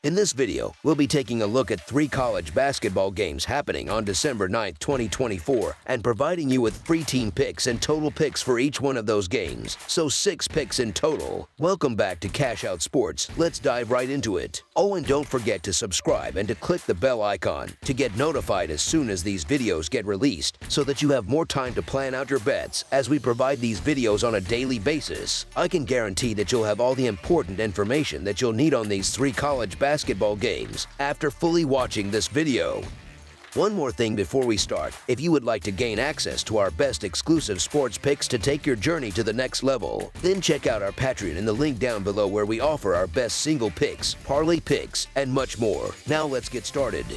In this video, we'll be taking a look at 3 college basketball games happening on December 9, 2024, and providing you with free team picks and total picks for each one of those games, so 6 picks in total. Welcome back to Cash Out Sports. Let's dive right into it. Oh, and don't forget to subscribe and to click the bell icon to get notified as soon as these videos get released, so that you have more time to plan out your bets as we provide these videos on a daily basis. I can guarantee that you'll have all the important information that you'll need on these 3 college basketball games after fully watching this video. One more thing before we start: if you would like to gain access to our best exclusive sports picks to take your journey to the next level, then check out our Patreon in the link down below, where we offer our best single picks, parlay picks, and much more. Now let's get started.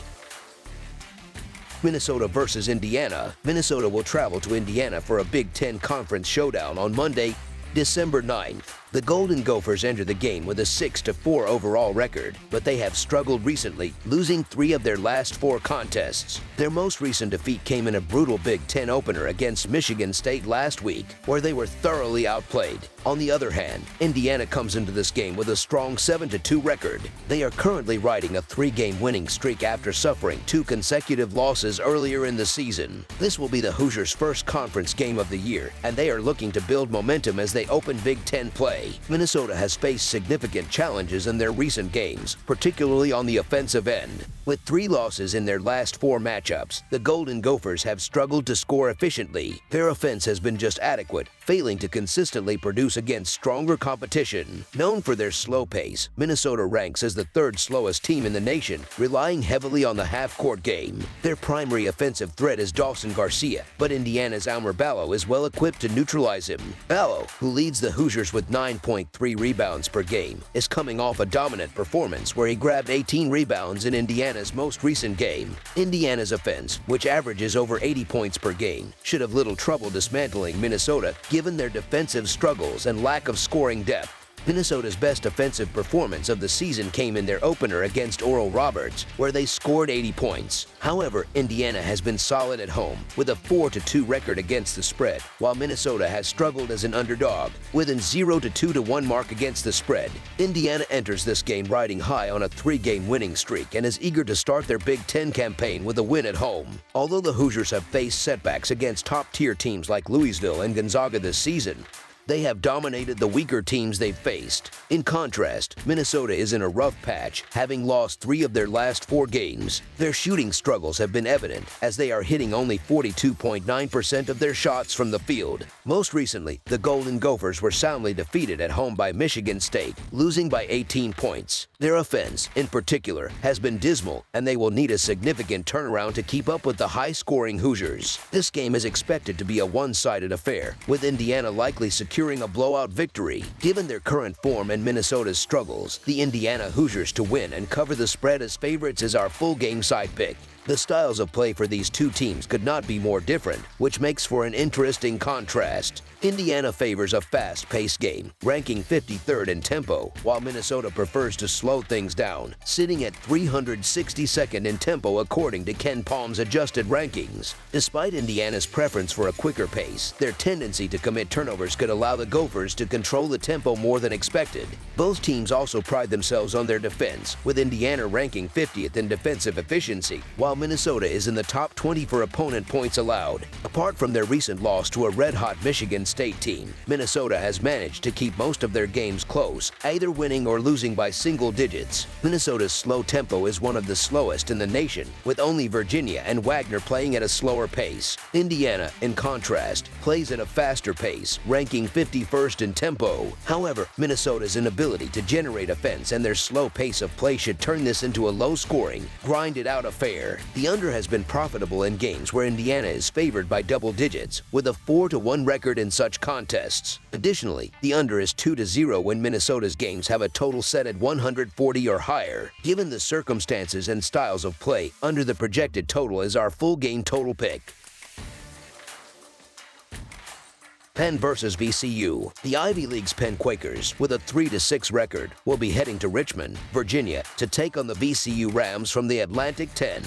Minnesota versus Indiana. Minnesota will travel to Indiana for a Big Ten Conference showdown on Monday, December 9th. The Golden Gophers enter the game with a 6-4 overall record, but they have struggled recently, losing 3 of their last 4 contests. Their most recent defeat came in a brutal Big Ten opener against Michigan State last week, where they were thoroughly outplayed. On the other hand, Indiana comes into this game with a strong 7-2 record. They are currently riding a 3-game winning streak after suffering 2 consecutive losses earlier in the season. This will be the Hoosiers' first conference game of the year, and they are looking to build momentum as they open Big Ten play. Minnesota has faced significant challenges in their recent games, particularly on the offensive end. With 3 losses in their last 4 matchups, the Golden Gophers have struggled to score efficiently. Their offense has been just adequate, failing to consistently produce against stronger competition. Known for their slow pace, Minnesota ranks as the 3rd slowest team in the nation, relying heavily on the half-court game. Their primary offensive threat is Dawson Garcia, but Indiana's Almer Ballo is well equipped to neutralize him. Ballo, who leads the Hoosiers with 9.3 rebounds per game, is coming off a dominant performance where he grabbed 18 rebounds in Indiana's most recent game. Indiana's offense, which averages over 80 points per game, should have little trouble dismantling Minnesota, given their defensive struggles and lack of scoring depth. Minnesota's best offensive performance of the season came in their opener against Oral Roberts, where they scored 80 points. However, Indiana has been solid at home, with a 4-2 record against the spread, while Minnesota has struggled as an underdog, with a 0-2-1 mark against the spread. Indiana enters this game riding high on a 3-game winning streak and is eager to start their Big Ten campaign with a win at home. Although the Hoosiers have faced setbacks against top-tier teams like Louisville and Gonzaga this season, they have dominated the weaker teams they've faced. In contrast, Minnesota is in a rough patch, having lost 3 of their last 4 games. Their shooting struggles have been evident, as they are hitting only 42.9% of their shots from the field. Most recently, the Golden Gophers were soundly defeated at home by Michigan State, losing by 18 points. Their offense, in particular, has been dismal, and they will need a significant turnaround to keep up with the high-scoring Hoosiers. This game is expected to be a one-sided affair, with Indiana likely securing a blowout victory. Given their current form and Minnesota's struggles, the Indiana Hoosiers to win and cover the spread as favorites is our full game side pick. The styles of play for these 2 teams could not be more different, which makes for an interesting contrast. Indiana favors a fast-paced game, ranking 53rd in tempo, while Minnesota prefers to slow things down, sitting at 362nd in tempo according to Ken Palm's adjusted rankings. Despite Indiana's preference for a quicker pace, their tendency to commit turnovers could allow the Gophers to control the tempo more than expected. Both teams also pride themselves on their defense, with Indiana ranking 50th in defensive efficiency, while Minnesota is in the top 20 for opponent points allowed. Apart from their recent loss to a red-hot Michigan State team, Minnesota has managed to keep most of their games close, either winning or losing by single digits. Minnesota's slow tempo is one of the slowest in the nation, with only Virginia and Wagner playing at a slower pace. Indiana, in contrast, plays at a faster pace, ranking 51st in tempo. However, Minnesota's inability to generate offense and their slow pace of play should turn this into a low-scoring, grinded-out affair. The under has been profitable in games where Indiana is favored by double digits, with a 4-1 record in such contests. Additionally, the under is 2-0 when Minnesota's games have a total set at 140 or higher. Given the circumstances and styles of play, under the projected total is our full game total pick. Penn versus VCU. The Ivy League's Penn Quakers, with a 3-6 record, will be heading to Richmond, Virginia, to take on the VCU Rams from the Atlantic 10.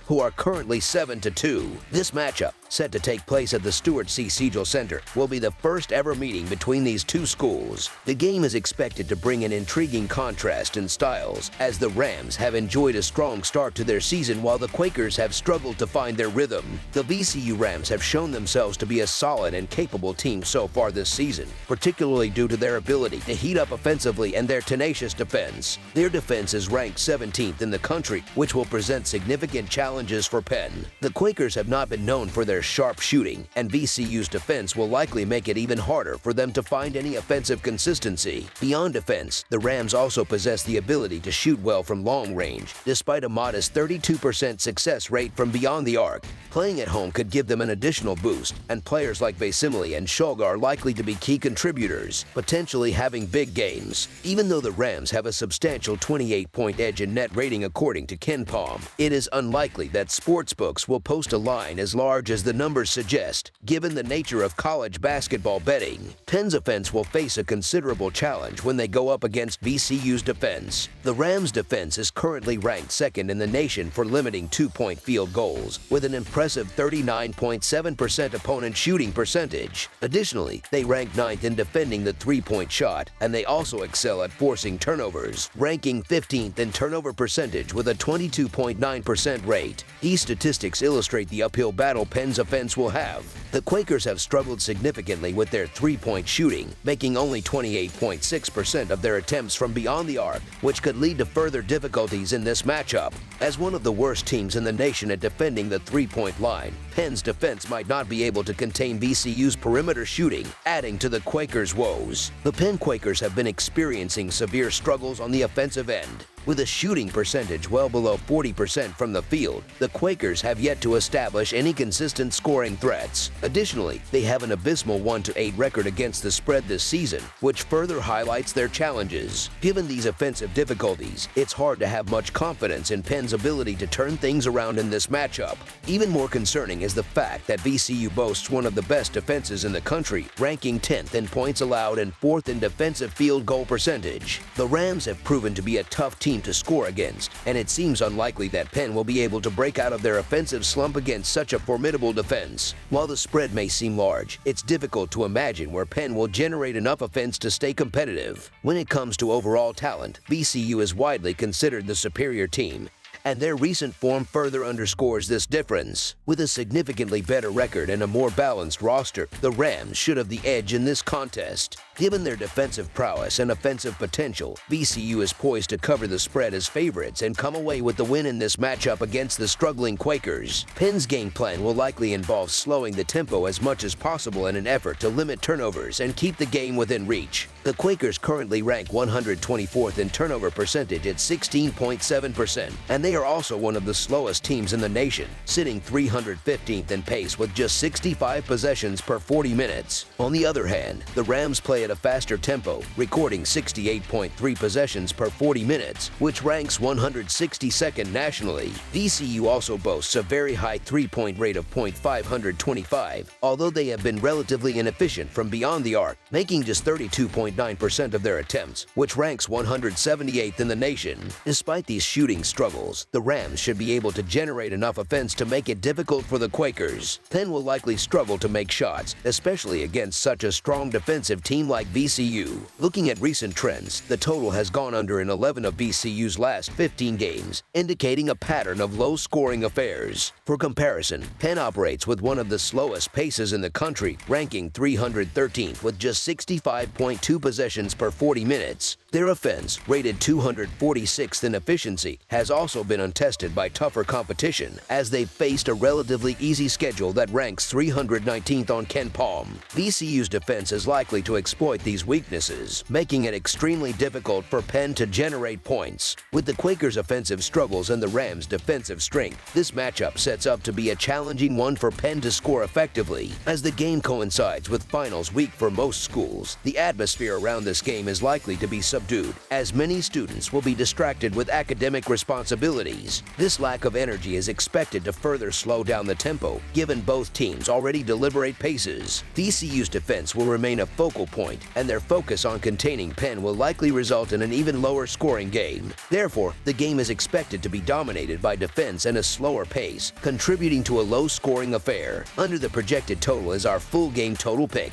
who are currently 7-2. This matchup, set to take place at the Stuart C. Siegel Center, will be the first ever meeting between these two schools. The game is expected to bring an intriguing contrast in styles, as the Rams have enjoyed a strong start to their season while the Quakers have struggled to find their rhythm. The VCU Rams have shown themselves to be a solid and capable team so far this season, particularly due to their ability to heat up offensively and their tenacious defense. Their defense is ranked 17th in the country, which will present significant challenges for Penn. The Quakers have not been known for their sharp shooting, and VCU's defense will likely make it even harder for them to find any offensive consistency. Beyond defense, the Rams also possess the ability to shoot well from long range, despite a modest 32% success rate from beyond the arc. Playing at home could give them an additional boost, and players like Basimile and Shulga are likely to be key contributors, potentially having big games. Even though the Rams have a substantial 28-point edge in net rating according to KenPom, it is unlikely that sportsbooks will post a line as large as the numbers suggest, given the nature of college basketball betting. Penn's offense will face a considerable challenge when they go up against VCU's defense. The Rams' defense is currently ranked second in the nation for limiting two-point field goals, with an impressive 39.7% opponent shooting percentage. Additionally, they rank ninth in defending the three-point shot, and they also excel at forcing turnovers, ranking 15th in turnover percentage with a 22.9% rate. These statistics illustrate the uphill battle Penn's offense will have. The Quakers have struggled significantly with their three-point shooting, making only 28.6% of their attempts from beyond the arc, which could lead to further difficulties in this matchup. As one of the worst teams in the nation at defending the three-point line, Penn's defense might not be able to contain VCU's perimeter shooting, adding to the Quakers' woes. The Penn Quakers have been experiencing severe struggles on the offensive end. With a shooting percentage well below 40% from the field, the Quakers have yet to establish any consistent scoring threats. Additionally, they have an abysmal 1-8 record against the spread this season, which further highlights their challenges. Given these offensive difficulties, it's hard to have much confidence in Penn's ability to turn things around in this matchup. Even more concerning is the fact that VCU boasts one of the best defenses in the country, ranking 10th in points allowed and 4th in defensive field goal percentage. The Rams have proven to be a tough team to score against, and it seems unlikely that Penn will be able to break out of their offensive slump against such a formidable defense. While the spread may seem large, it's difficult to imagine where Penn will generate enough offense to stay competitive. When it comes to overall talent, VCU is widely considered the superior team, and their recent form further underscores this difference. With a significantly better record and a more balanced roster, the Rams should have the edge in this contest. Given their defensive prowess and offensive potential, VCU is poised to cover the spread as favorites and come away with the win in this matchup against the struggling Quakers. Penn's game plan will likely involve slowing the tempo as much as possible in an effort to limit turnovers and keep the game within reach. The Quakers currently rank 124th in turnover percentage at 16.7%, and they are also one of the slowest teams in the nation, sitting 315th in pace with just 65 possessions per 40 minutes. On the other hand, the Rams play at a faster tempo, recording 68.3 possessions per 40 minutes, which ranks 162nd nationally. VCU also boasts a very high three-point rate of .525, although they have been relatively inefficient from beyond the arc, making just 32.9% of their attempts, which ranks 178th in the nation. Despite these shooting struggles, the Rams should be able to generate enough offense to make it difficult for the Quakers. Penn will likely struggle to make shots, especially against such a strong defensive team like VCU. Looking at recent trends, the total has gone under in 11 of VCU's last 15 games, indicating a pattern of low-scoring affairs. For comparison, Penn operates with one of the slowest paces in the country, ranking 313th with just 65.2 possessions per 40 minutes. Their offense, rated 246th in efficiency, has also been untested by tougher competition, as they've faced a relatively easy schedule that ranks 319th on KenPom. VCU's defense is likely to exploit these weaknesses, making it extremely difficult for Penn to generate points. With the Quakers' offensive struggles and the Rams' defensive strength, this matchup sets up to be a challenging one for Penn to score effectively. As the game coincides with finals week for most schools, the atmosphere around this game is likely to be so subdued, as many students will be distracted with academic responsibilities. This lack of energy is expected to further slow down the tempo, given both teams already deliberate paces. VCU's defense will remain a focal point, and their focus on containing Penn will likely result in an even lower scoring game. Therefore, the game is expected to be dominated by defense and a slower pace, contributing to a low-scoring affair. Under the projected total is our full game total pick.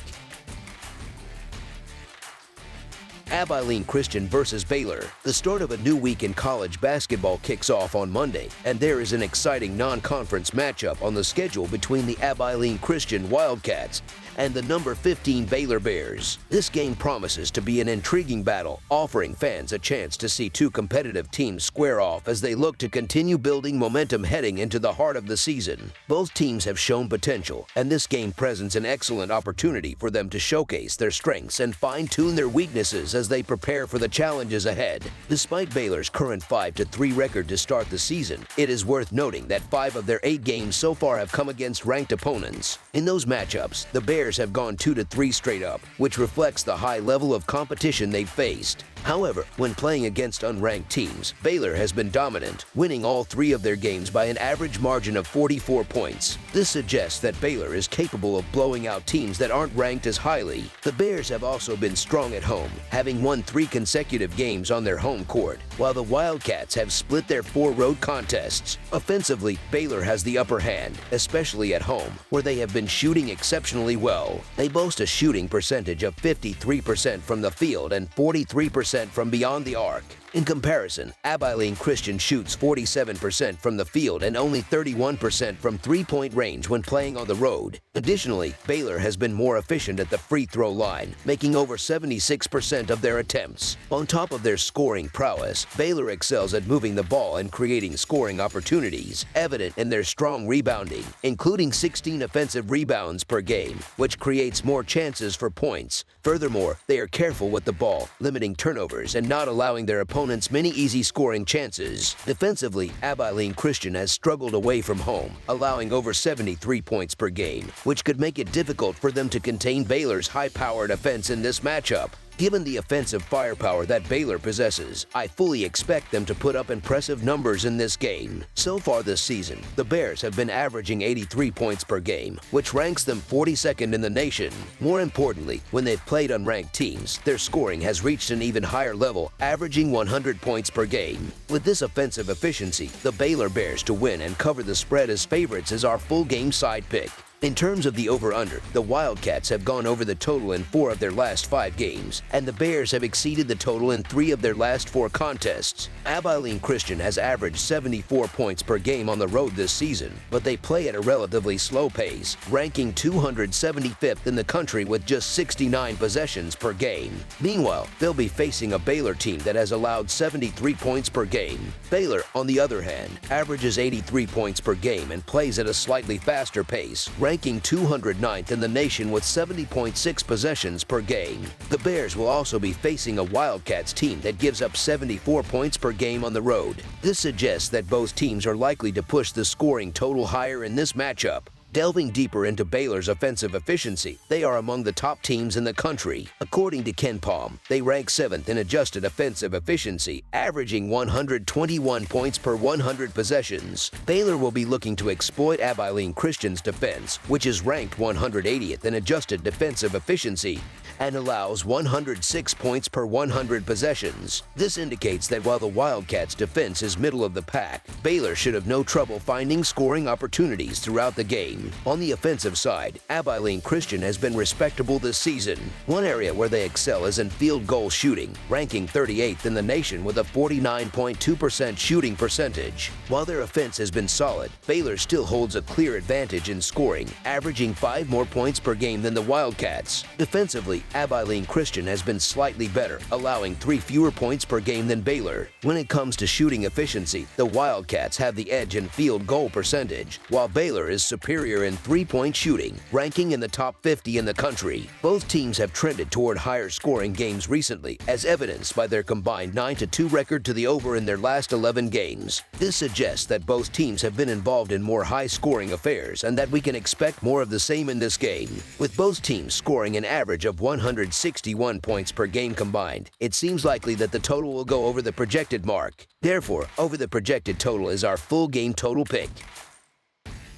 Abilene Christian versus Baylor. The start of a new week in college basketball kicks off on Monday, and there is an exciting non-conference matchup on the schedule between the Abilene Christian Wildcats and the number 15 Baylor Bears. This game promises to be an intriguing battle, offering fans a chance to see two competitive teams square off as they look to continue building momentum heading into the heart of the season. Both teams have shown potential, and this game presents an excellent opportunity for them to showcase their strengths and fine-tune their weaknesses as they prepare for the challenges ahead. Despite Baylor's current 5-3 record to start the season, it is worth noting that 5 of their 8 games so far have come against ranked opponents. In those matchups, the Bears have gone 2-3 straight up, which reflects the high level of competition they've faced. However, when playing against unranked teams, Baylor has been dominant, winning all 3 of their games by an average margin of 44 points. This suggests that Baylor is capable of blowing out teams that aren't ranked as highly. The Bears have also been strong at home, having won 3 consecutive games on their home court, while the Wildcats have split their 4 road contests. Offensively, Baylor has the upper hand, especially at home, where they have been shooting exceptionally well. They boast a shooting percentage of 53% from the field and 43% from beyond the arc. In comparison, Abilene Christian shoots 47% from the field and only 31% from three-point range when playing on the road. Additionally, Baylor has been more efficient at the free throw line, making over 76% of their attempts. On top of their scoring prowess, Baylor excels at moving the ball and creating scoring opportunities, evident in their strong rebounding, including 16 offensive rebounds per game, which creates more chances for points. Furthermore, they are careful with the ball, limiting turnovers and not allowing their opponents many easy scoring chances. Defensively, Abilene Christian has struggled away from home, allowing over 73 points per game, which could make it difficult for them to contain Baylor's high-powered offense in this matchup. Given the offensive firepower that Baylor possesses, I fully expect them to put up impressive numbers in this game. So far this season, the Bears have been averaging 83 points per game, which ranks them 42nd in the nation. More importantly, when they've played unranked teams, their scoring has reached an even higher level, averaging 100 points per game. With this offensive efficiency, the Baylor Bears to win and cover the spread as favorites is our full game side pick. In terms of the over-under, the Wildcats have gone over the total in 4 of their last 5 games, and the Bears have exceeded the total in 3 of their last 4 contests. Abilene Christian has averaged 74 points per game on the road this season, but they play at a relatively slow pace, ranking 275th in the country with just 69 possessions per game. Meanwhile, they'll be facing a Baylor team that has allowed 73 points per game. Baylor, on the other hand, averages 83 points per game and plays at a slightly faster pace, ranking 209th in the nation with 70.6 possessions per game. The Bears will also be facing a Wildcats team that gives up 74 points per game on the road. This suggests that both teams are likely to push the scoring total higher in this matchup. Delving deeper into Baylor's offensive efficiency, they are among the top teams in the country. According to KenPom, they rank 7th in adjusted offensive efficiency, averaging 121 points per 100 possessions. Baylor will be looking to exploit Abilene Christian's defense, which is ranked 180th in adjusted defensive efficiency and allows 106 points per 100 possessions. This indicates that while the Wildcats' defense is middle of the pack, Baylor should have no trouble finding scoring opportunities throughout the game. On the offensive side, Abilene Christian has been respectable this season. One area where they excel is in field goal shooting, ranking 38th in the nation with a 49.2% shooting percentage. While their offense has been solid, Baylor still holds a clear advantage in scoring, averaging 5 more points per game than the Wildcats. Defensively, Abilene Christian has been slightly better, allowing 3 fewer points per game than Baylor. When it comes to shooting efficiency, the Wildcats have the edge in field goal percentage, while Baylor is superior career in three-point shooting, ranking in the top 50 in the country. Both teams have trended toward higher scoring games recently, as evidenced by their combined 9-2 record to the over in their last 11 games. This suggests that both teams have been involved in more high-scoring affairs and that we can expect more of the same in this game. With both teams scoring an average of 161 points per game combined, it seems likely that the total will go over the projected mark. Therefore, over the projected total is our full game total pick.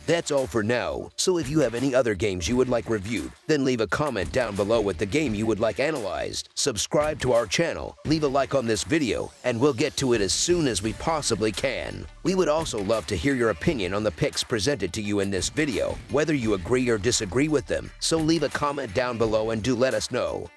That's all for now, so if you have any other games you would like reviewed, then leave a comment down below with the game you would like analyzed. Subscribe to our channel, leave a like on this video, and we'll get to it as soon as we possibly can. We would also love to hear your opinion on the picks presented to you in this video, whether you agree or disagree with them, so leave a comment down below and do let us know.